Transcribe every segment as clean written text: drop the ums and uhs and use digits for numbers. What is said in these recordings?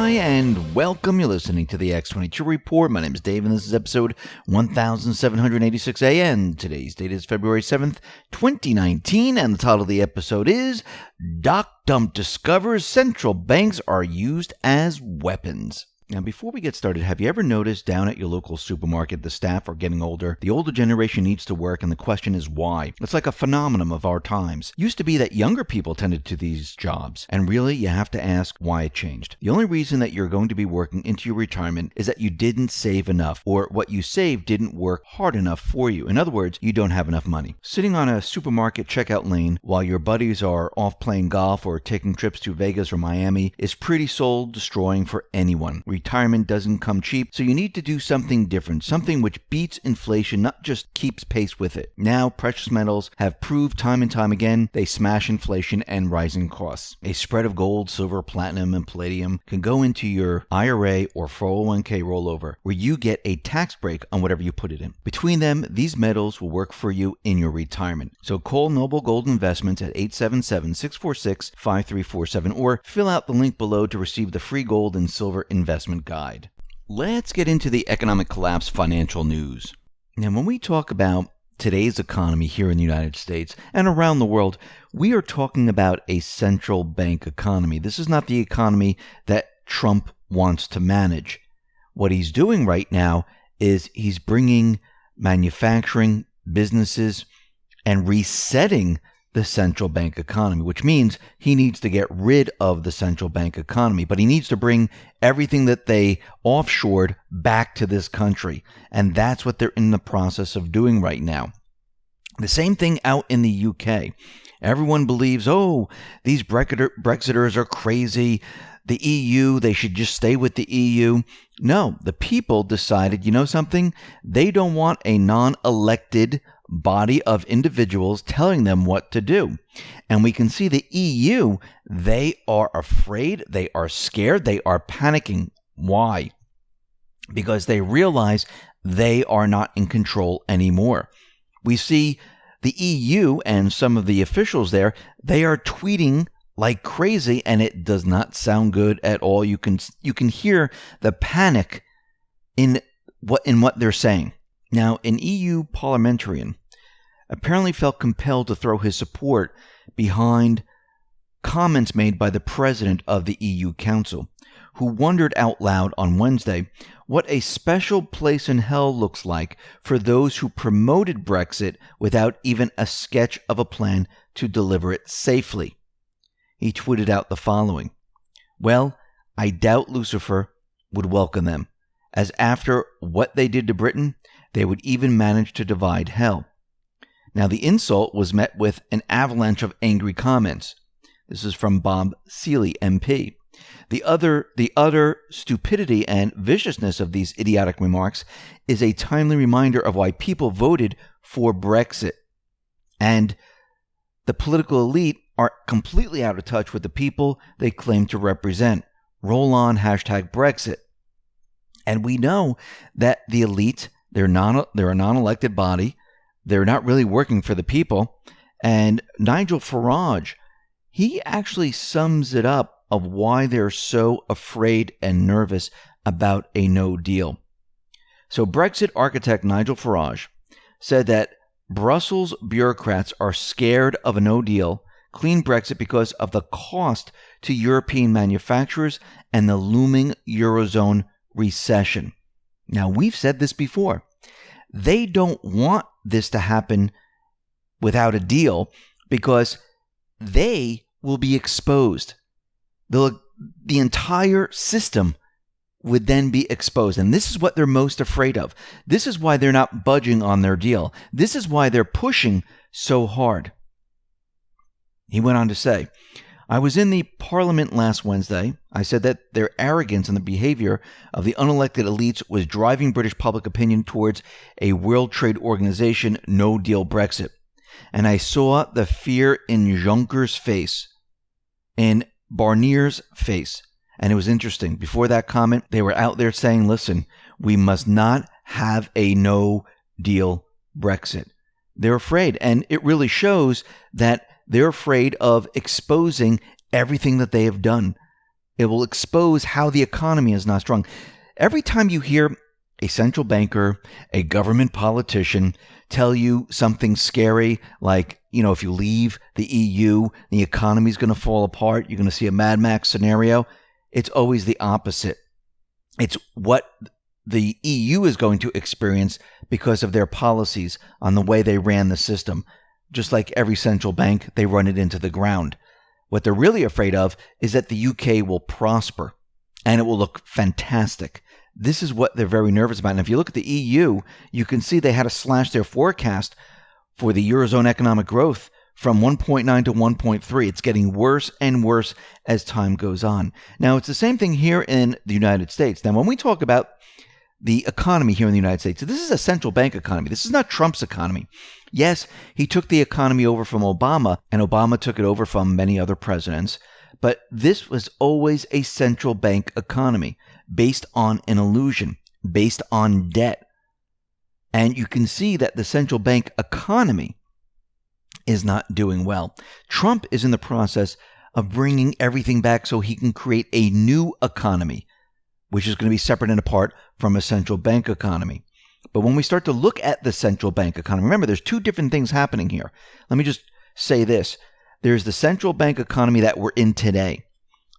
Hi, and welcome. You're listening to the X22 Report. My name is Dave, and this is episode 1786 AN. Today's date is February 7th, 2019, and the title of the episode is Doc Dump Discovers Central Banks Are Used as Weapons. Now, before we get started, have you ever noticed down at your local supermarket the staff are getting older? The older generation needs to work, and the question is why? It's like a phenomenon of our times. Used to be that younger people tended to these jobs, and really you have to ask why it changed. The only reason that you're going to be working into your retirement is that you didn't save enough, or what you saved didn't work hard enough for you. In other words, you don't have enough money. Sitting on a supermarket checkout lane while your buddies are off playing golf or taking trips to Vegas or Miami is pretty soul-destroying for anyone. Retirement doesn't come cheap, so you need to do something different, something which beats inflation, not just keeps pace with it. Now, precious metals have proved time and time again they smash inflation and rising costs. A spread of gold, silver, platinum, and palladium can go into your IRA or 401k rollover, where you get a tax break on whatever you put it in. Between them, these metals will work for you in your retirement. So call Noble Gold Investments at 877-646-5347 or fill out the link below to receive the free gold and silver investment guide. Let's get into the economic collapse financial news. Now, when we talk about today's economy here in the United States and around the world, we are talking about a central bank economy. This is not the economy that Trump wants to manage. What he's doing right now is he's bringing manufacturing, businesses, and resetting the central bank economy, which means he needs to get rid of the central bank economy, but he needs to bring everything that they offshored back to this country. And that's what they're in the process of doing right now. The same thing out in the UK. Everyone believes, these Brexiters are crazy. The EU, they should just stay with the EU. No, the people decided, you know something? They don't want a non-elected body of individuals telling them what to do. And we can see the EU, they are afraid, they are scared, they are panicking. Why? Because they realize they are not in control anymore. We see the EU and some of the officials there, they are tweeting like crazy, and it does not sound good at all. You can hear the panic in what they're saying. Now, an EU parliamentarian apparently felt compelled to throw his support behind comments made by the president of the EU Council, who wondered out loud on Wednesday what a special place in hell looks like for those who promoted Brexit without even a sketch of a plan to deliver it safely. He tweeted out the following: "Well, I doubt Lucifer would welcome them, as after what they did to Britain, they would even manage to divide hell." Now, the insult was met with an avalanche of angry comments. This is from Bob Seeley, MP. The utter stupidity and viciousness of these idiotic remarks is a timely reminder of why people voted for Brexit. And the political elite are completely out of touch with the people they claim to represent. Roll on #Brexit. And we know that the elite, they're a non-elected body. They're not really working for the people. And Nigel Farage, he actually sums it up of why they're so afraid and nervous about a no deal. So Brexit architect Nigel Farage said that Brussels bureaucrats are scared of a no deal, clean Brexit, because of the cost to European manufacturers and the looming Eurozone recession. Now, we've said this before. They don't want this to happen without a deal because they will be exposed. The entire system would then be exposed. And this is what they're most afraid of. This is why they're not budging on their deal. This is why they're pushing so hard. He went on to say, "I was in the parliament last Wednesday. I said that their arrogance and the behavior of the unelected elites was driving British public opinion towards a World Trade Organization no-deal Brexit. And I saw the fear in Juncker's face, in Barnier's face." And it was interesting. Before that comment, they were out there saying, listen, we must not have a no-deal Brexit. They're afraid. And it really shows that they're afraid of exposing everything that they have done It will expose how the economy is not strong. Every time you hear a central banker, a government politician tell you something scary, like, if you leave the EU, the economy is going to fall apart, you're going to see a Mad Max scenario, it's always the opposite. It's what the EU is going to experience because of their policies on the way they ran the system. Just like every central bank, they run it into the ground. What they're really afraid of is that the UK will prosper and it will look fantastic. This is what they're very nervous about. And if you look at the EU, you can see they had to slash their forecast for the Eurozone economic growth from 1.9 to 1.3. It's getting worse and worse as time goes on. Now, it's the same thing here in the United States. Now, when we talk about the economy here in the United States, this is a central bank economy. This is not Trump's economy. Yes, he took the economy over from Obama, and Obama took it over from many other presidents. But this was always a central bank economy based on an illusion, based on debt. And you can see that the central bank economy is not doing well. Trump is in the process of bringing everything back so he can create a new economy, which is going to be separate and apart from a central bank economy. But when we start to look at the central bank economy, remember, there's two different things happening here. Let me just say this. There's the central bank economy that we're in today.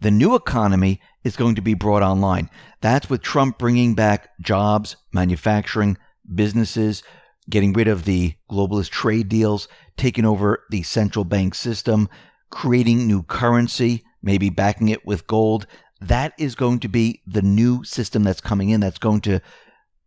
The new economy is going to be brought online. That's with Trump bringing back jobs, manufacturing, businesses, getting rid of the globalist trade deals, taking over the central bank system, creating new currency, maybe backing it with gold. That is going to be the new system that's coming in, that's going to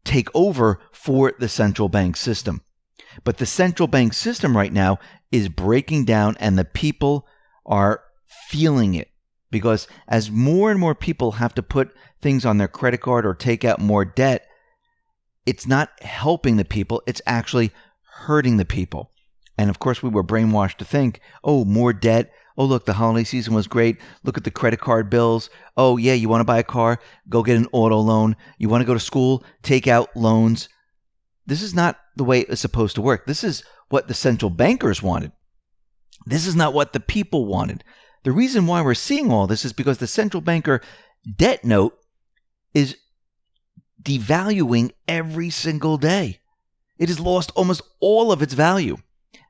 take over for the central bank system. But the central bank system right now is breaking down, and the people are feeling it, because as more and more people have to put things on their credit card or take out more debt, it's not helping the people, it's actually hurting the people. And of course, we were brainwashed to think, oh, more debt. Oh, look, the holiday season was great. Look at the credit card bills. Oh, yeah, you want to buy a car? Go get an auto loan. You want to go to school? Take out loans. This is not the way it's supposed to work. This is what the central bankers wanted. This is not what the people wanted. The reason why we're seeing all this is because the central banker debt note is devaluing every single day. It has lost almost all of its value.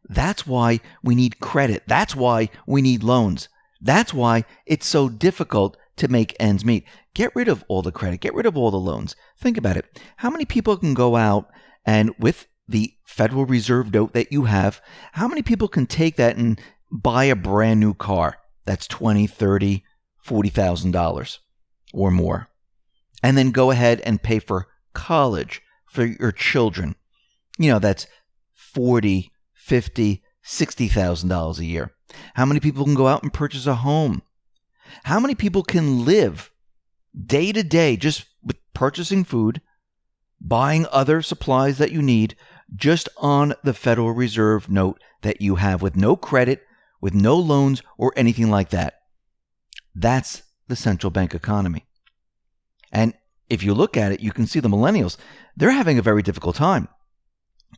That's why we need credit. That's why we need loans. That's why it's so difficult to make ends meet. Get rid of all the credit. Get rid of all the loans. Think about it. How many people can go out and with the Federal Reserve note that you have, how many people can take that and buy a brand new car that's $20,000, $30,000, $40,000 or more, and then go ahead and pay for college for your children? That's $40,000, $50,000, $60,000 a year. How many people can go out and purchase a home? How many people can live day to day just with purchasing food, buying other supplies that you need, just on the Federal Reserve note that you have, with no credit, with no loans or anything like that? That's the central bank economy. And if you look at it, you can see the millennials, they're having a very difficult time.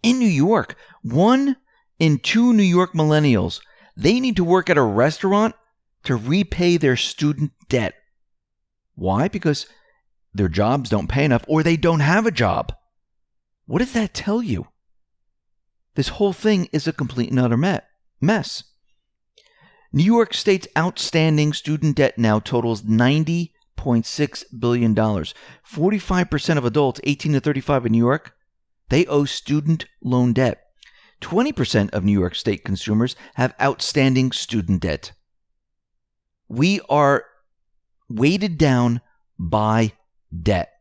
In New York, 1 in 2 New York millennials, they need to work at a restaurant to repay their student debt. Why? Because their jobs don't pay enough, or they don't have a job. What does that tell you? This whole thing is a complete and utter mess. New York State's outstanding student debt now totals $90.6 billion. 45% of adults 18 to 35 in New York, they owe student loan debt. 20% of New York State consumers have outstanding student debt. We are weighted down by debt.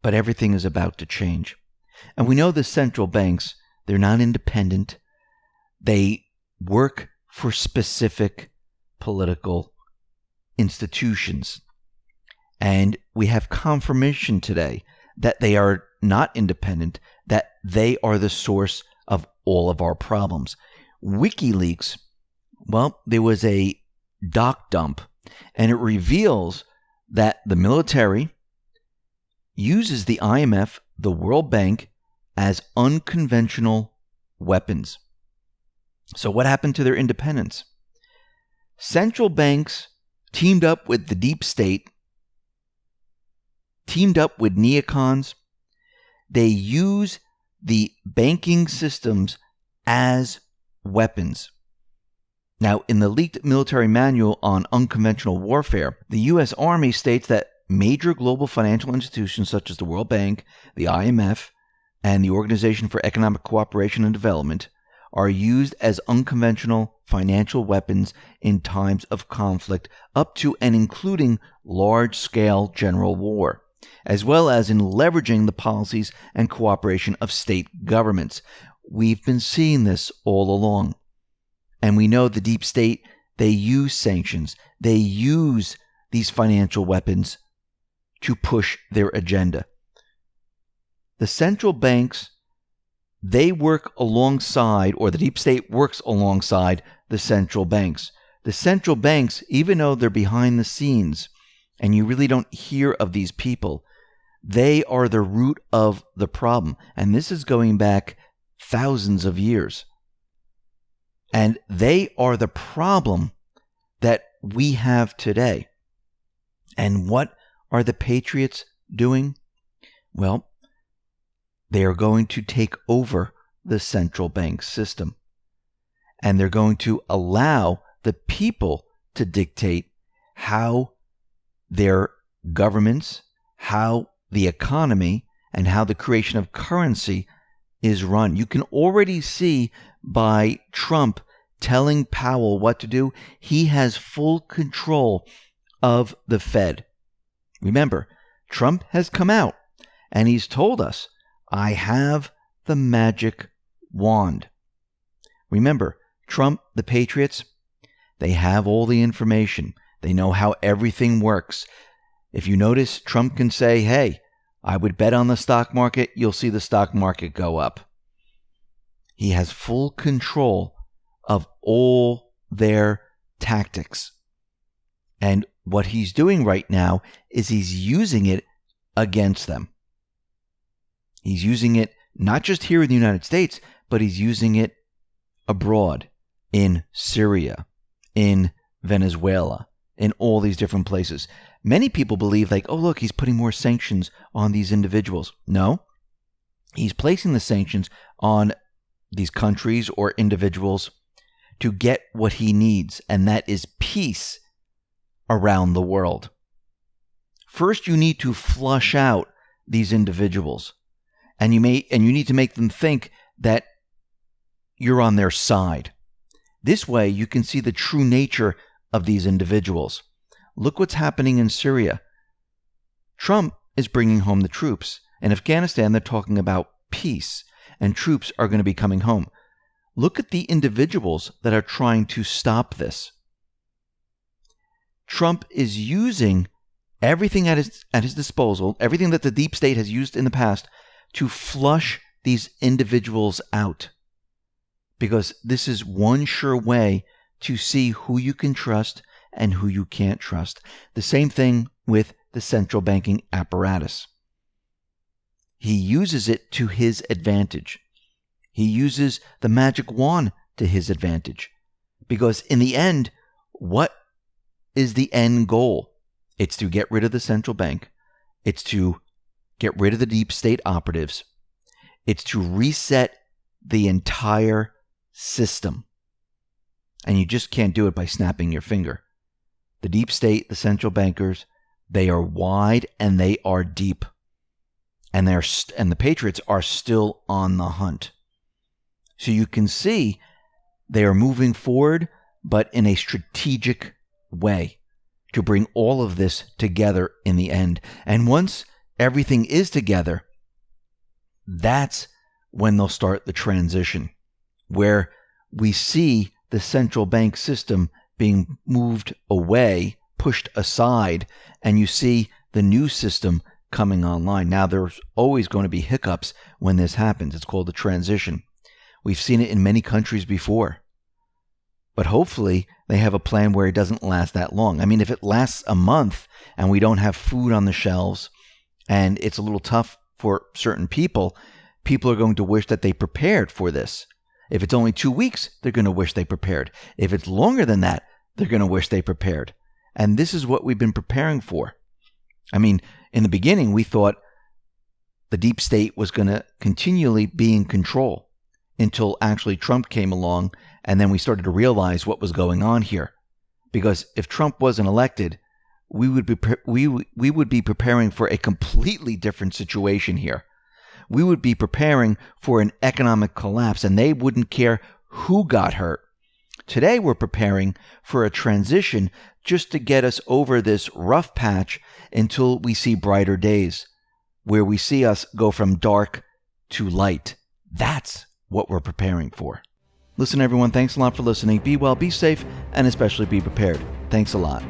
But everything is about to change. And we know the central banks, they're not independent. They work for specific political institutions. And we have confirmation today that they are not independent, that they are the source of all of our problems. Wikileaks, well, there was a doc dump, and it reveals that the military uses the IMF, the World Bank, as unconventional weapons. So what happened to their independence? Central banks teamed up with the deep state, teamed up with neocons. They use the banking systems as weapons. Now, in the leaked military manual on unconventional warfare, the U.S. Army states that major global financial institutions such as the World Bank, the IMF, and the Organization for Economic Cooperation and Development are used as unconventional financial weapons in times of conflict up to and including large-scale general war, as well as in leveraging the policies and cooperation of state governments. We've been seeing this all along. And we know the deep state, they use sanctions. They use these financial weapons to push their agenda. The central banks, they work alongside, or the deep state works alongside the central banks. The central banks, even though they're behind the scenes, and you really don't hear of these people, they are the root of the problem. And this is going back thousands of years. And they are the problem that we have today. And what are the patriots doing? Well, they are going to take over the central bank system. And they're going to allow the people to dictate how their governments, how the economy, and how the creation of currency is run. You can already see by Trump telling Powell what to do, he has full control of the Fed. Remember, Trump has come out and he's told us, I have the magic wand. Remember, Trump, the patriots, they have all the information. They know how everything works. If you notice, Trump can say, hey, I would bet on the stock market, you'll see the stock market go up. He has full control of all their tactics. And what he's doing right now is he's using it against them. He's using it not just here in the United States, but he's using it abroad, in Syria, in Venezuela, in all these different places. Many people believe like, oh, look, he's putting more sanctions on these individuals. No, he's placing the sanctions on these countries or individuals to get what he needs, and that is peace around the world. First, you need to flush out these individuals, and you need to make them think that you're on their side. This way, you can see the true nature of these individuals. Look what's happening in Syria. Trump is bringing home the troops. In Afghanistan, they're talking about peace, and troops are going to be coming home. Look at the individuals that are trying to stop this. Trump is using everything at his disposal, everything that the deep state has used in the past, to flush these individuals out. Because this is one sure way to see who you can trust and who you can't trust. The same thing with the central banking apparatus. He uses it to his advantage. He uses the magic wand to his advantage. Because in the end, what is the end goal? It's to get rid of the central bank. It's to get rid of the deep state operatives. It's to reset the entire system. And you just can't do it by snapping your finger. The deep state, the central bankers, they are wide and they are deep. And the patriots are still on the hunt. So you can see they are moving forward, but in a strategic way to bring all of this together in the end. And once everything is together, that's when they'll start the transition, where we see the central bank system being moved away, pushed aside, and you see the new system coming online. Now, there's always going to be hiccups when this happens. It's called the transition. We've seen it in many countries before. But hopefully, they have a plan where it doesn't last that long. I mean, if it lasts a month and we don't have food on the shelves and it's a little tough for certain people, people are going to wish that they prepared for this. If it's only 2 weeks, they're going to wish they prepared. If it's longer than that, they're going to wish they prepared. And this is what we've been preparing for. I mean, in the beginning, we thought the deep state was going to continually be in control until actually Trump came along, and then we started to realize what was going on here. Because if Trump wasn't elected, we would be preparing for a completely different situation here. We would be preparing for an economic collapse, and they wouldn't care who got hurt. Today, we're preparing for a transition just to get us over this rough patch until we see brighter days, where we see us go from dark to light. That's what we're preparing for. Listen, everyone, thanks a lot for listening. Be well, be safe, and especially be prepared. Thanks a lot.